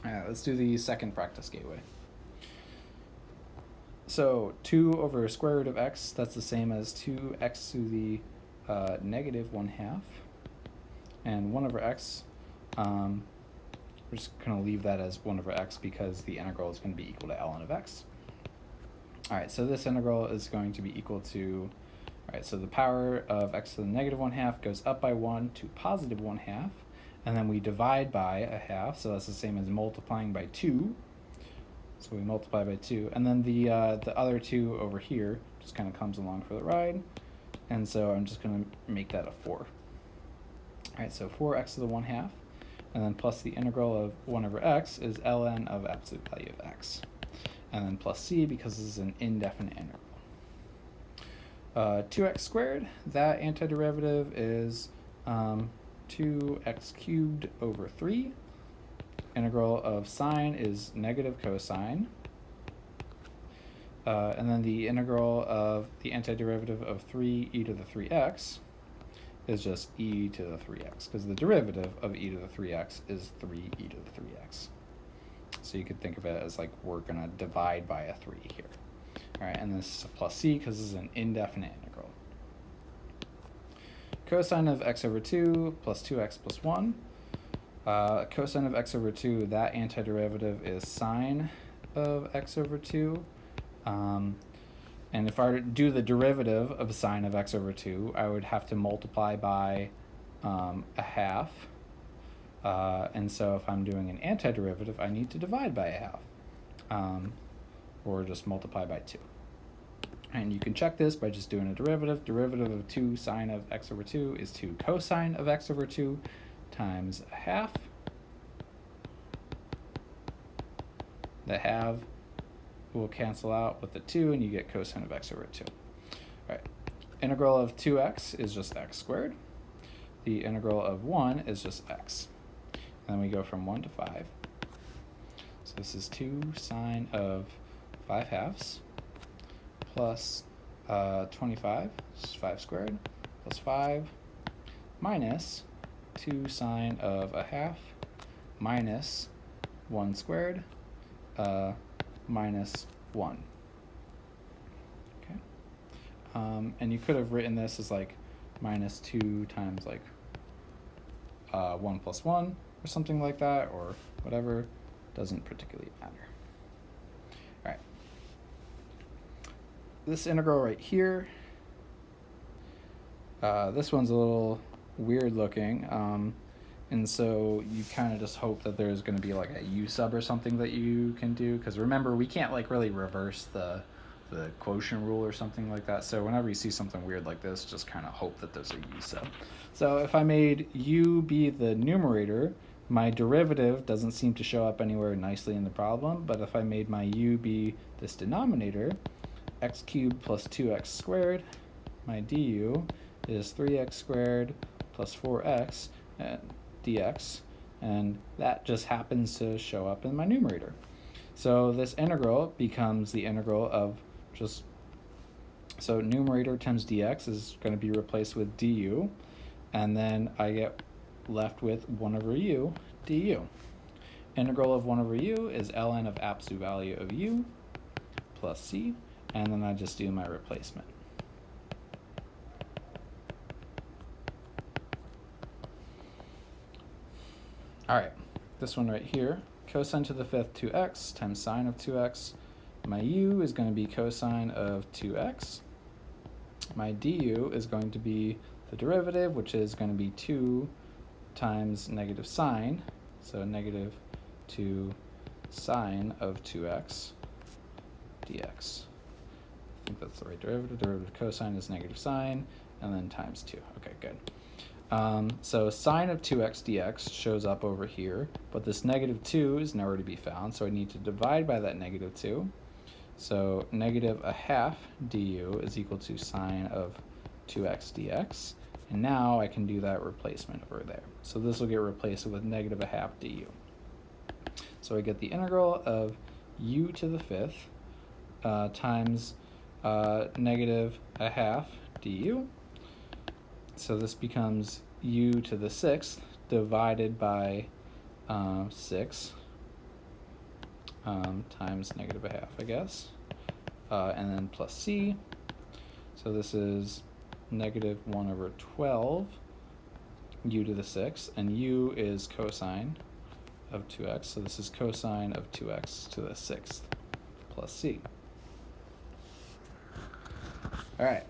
All right, let's do the second practice gateway. So 2 over square root of x, that's the same as 2x to the negative 1/2. And 1 over x, we're just going to leave that as 1 over x because the integral is going to be equal to ln of x. All right, so this integral is going to be equal to, all right, so the power of x to the negative 1/2 goes up by 1 to positive 1/2, and then we divide by a half, so that's the same as multiplying by 2. So we multiply by 2, and then the other 2 over here just kind of comes along for the ride, and so I'm just going to make that a 4. All right, so 4x to the 1/2, and then plus the integral of 1 over x is ln of absolute value of x, and then plus c because this is an indefinite integral. 2x squared, that antiderivative is 2x cubed over 3. Integral of sine is negative cosine. And then the integral of the antiderivative of 3e to the 3x is just e to the 3x, because the derivative of e to the 3x is 3e to the 3x. So you could think of it as like we're going to divide by a 3 here. All right, and this is plus c because this is an indefinite integral. Cosine of x over 2 plus 2x plus 1. Cosine of x over 2, that antiderivative is sine of x over 2. And if I were to do the derivative of sine of x over 2, I would have to multiply by a half. And so if I'm doing an antiderivative, I need to divide by a half, or just multiply by 2. And you can check this by just doing a derivative. Derivative of 2 sine of x over 2 is 2 cosine of x over 2 times a half. The half will cancel out with the 2, and you get cosine of x over 2. All right. Integral of 2x is just x squared. The integral of 1 is just x. And then we go from 1 to 5. So this is 2 sine of 5/2 plus 25, this is 5 squared, plus 5 minus 2 sine of a half minus 1 squared minus 1. Okay. And you could have written this as like minus 2 times like 1 plus 1 or something like that, or whatever. Doesn't particularly matter. All right. This integral right here, this one's a little weird looking, and so you kind of just hope that there's going to be like a u sub or something that you can do, because remember, we can't like really reverse the quotient rule or something like that. So whenever you see something weird like this, just kind of hope that there's a u sub. So if I made u be the numerator, my derivative doesn't seem to show up anywhere nicely in the problem, but if I made my u be this denominator, x cubed plus 2x squared, my du is 3x squared plus 4x dx, and that just happens to show up in my numerator. So this integral becomes the integral of just, so numerator times dx is going to be replaced with du, and then I get left with 1 over u du. Integral of 1 over u is ln of absolute value of u plus c, and then I just do my replacement. All right, this one right here, cosine to the 5th 2x times sine of 2x. My u is going to be cosine of 2x. My du is going to be the derivative, which is going to be 2 times negative sine, so negative 2 sine of 2x dx. I think that's the right derivative. Derivative of cosine is negative sine, and then times 2. Okay, good. So sine of 2x dx shows up over here, but this negative 2 is nowhere to be found, so I need to divide by that negative 2. So negative a half du is equal to sine of 2x dx. And now I can do that replacement over there. So this will get replaced with negative a half du. So I get the integral of u to the 5th times negative a half du. So this becomes u to the 6th divided by 6 times -1/2, I guess, and then plus c. So this is -1/12 u to the 6th, and u is cosine of 2x, so this is cosine of 2x to the 6th plus c. All right,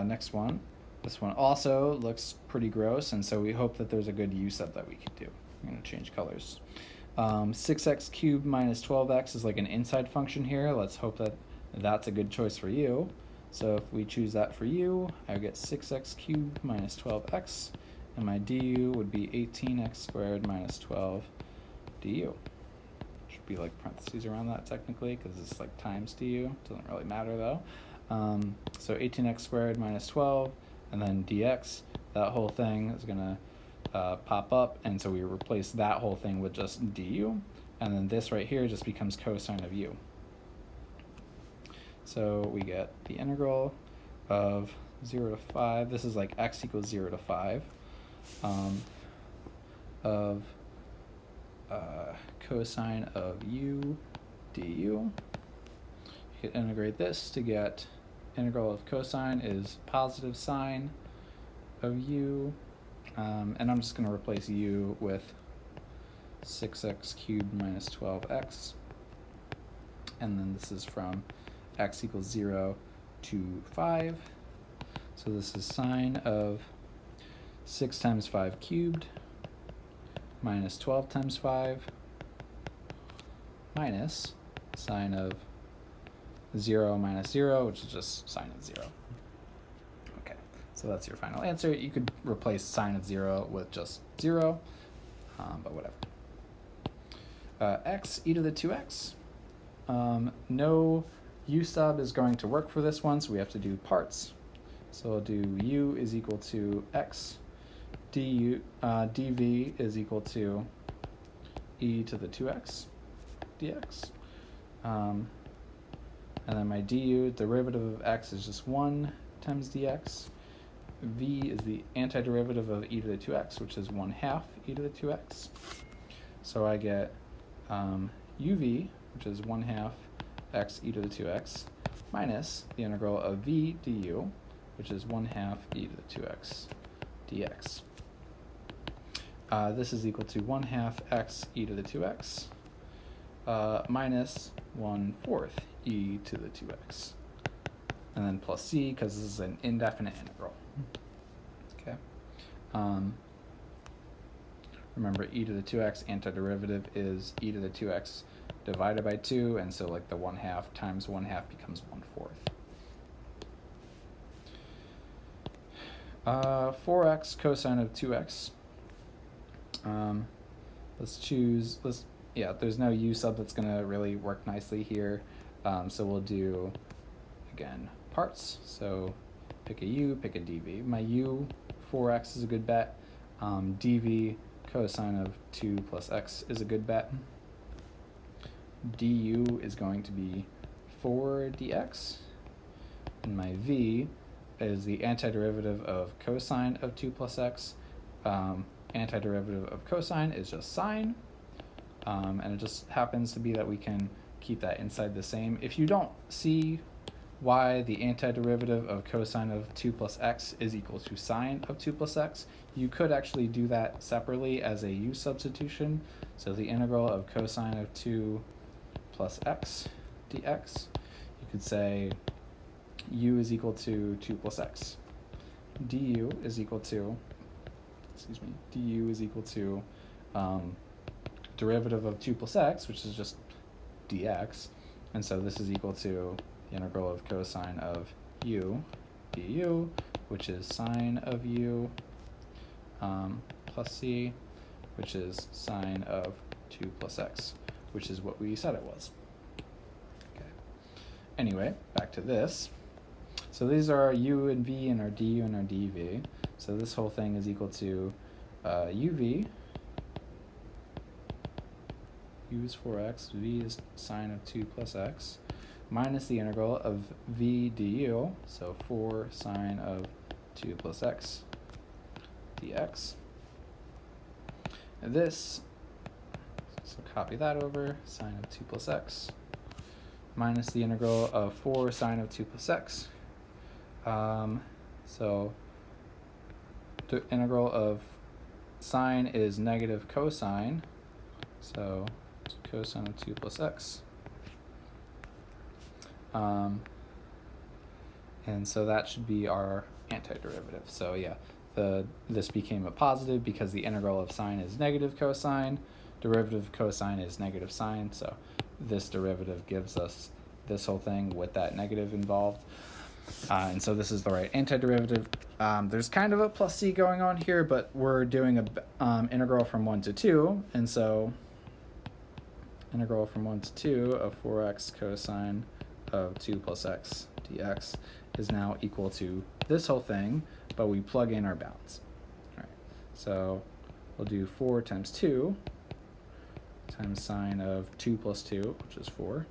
next one. This one also looks pretty gross, and so we hope that there's a good u sub that we could do. I'm going to change colors. 6x cubed minus 12x is like an inside function here. Let's hope that that's a good choice for u. So if we choose that for u, I get 6x cubed minus 12x, and my du would be 18x squared minus 12 du. Should be like parentheses around that technically, because it's like times du. Doesn't really matter though. So 18x squared minus 12, and then dx, that whole thing is going to pop up, and so we replace that whole thing with just du, and then this right here just becomes cosine of u. So we get the integral of 0 to 5, this is like x equals 0 to 5, of cosine of u du. You can integrate this to get integral of cosine is positive sine of u, and I'm just going to replace u with 6x cubed minus 12x, and then this is from x equals 0 to 5, so this is sine of 6 times 5 cubed minus 12 times 5 minus sine of 0 minus 0, which is just sine of 0. Okay, so that's your final answer. You could replace sine of 0 with just 0, but whatever. X e to the 2x. No u sub is going to work for this one, so we have to do parts. So we'll do u is equal to x, dv is equal to e to the 2x dx. And then my du, derivative of x is just 1 times dx. V is the antiderivative of e to the 2x, which is 1/2 e to the 2x. So I get uv, which is 1/2 x e to the 2x, minus the integral of v du, which is 1/2 e to the 2x dx. This is equal to 1/2 x e to the 2x minus 1/4 e to the 2x, and then plus c, because this is an indefinite integral. Okay. Remember, e to the 2x antiderivative is e to the 2x divided by 2, and so like the 1/2 times 1/2 becomes 1/4. 4x cosine of 2x. There's no u sub that's going to really work nicely here, so we'll do, again, parts. So pick a u, pick a dv. My u, 4x is a good bet. Dv, cosine of 2 plus x is a good bet. Du is going to be 4 dx, and my v is the antiderivative of cosine of 2 plus x. Antiderivative of cosine is just sine, and it just happens to be that we can keep that inside the same. If you don't see why the antiderivative of cosine of 2 plus x is equal to sine of 2 plus x, you could actually do that separately as a u substitution. So the integral of cosine of 2 plus x dx, you could say u is equal to 2 plus x. Du is equal to, derivative of 2 plus x, which is just dx, and so this is equal to the integral of cosine of u du, which is sine of u, plus c, which is sine of 2 plus x, which is what we said it was. Okay. Anyway, back to this. So these are our u and v and our du and our dv. So this whole thing is equal to uv, u is 4x, v is sine of 2 plus x, minus the integral of v du, so 4 sine of 2 plus x dx. And this So copy that over, sine of 2 plus x, minus the integral of 4 sine of 2 plus x. So the integral of sine is negative cosine, so it's cosine of 2 plus x. And so that should be our antiderivative. So yeah, this became a positive because the integral of sine is negative cosine, derivative of cosine is negative sine, so this derivative gives us this whole thing with that negative involved. And so this is the right antiderivative. There's kind of a plus c going on here, but we're doing a integral from 1 to 2, and so integral from 1 to 2 of 4x cosine of 2 plus x dx is now equal to this whole thing, but we plug in our bounds. All right, so we'll do 4 times 2 times sine of 2 plus 2, which is 4,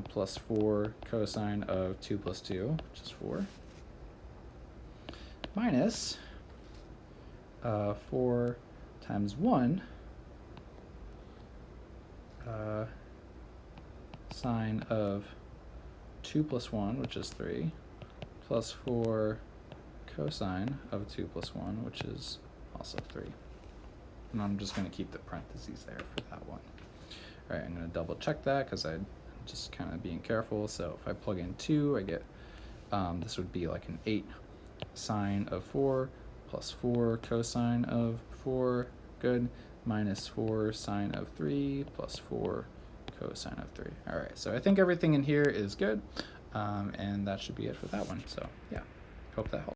plus 4 cosine of 2 plus 2, which is 4, minus 4 times 1 sine of 2 plus 1, which is 3, plus 4 cosine of 2 plus 1, which is also 3. And I'm just going to keep the parentheses there for that one. All right, I'm going to double check that because I'm just kind of being careful. So if I plug in 2, I get, this would be like an 8 sine of 4 plus 4 cosine of 4, good, minus 4 sine of 3 plus 4 cosine of 3. All right, so I think everything in here is good, and that should be it for that one. So yeah, hope that helps.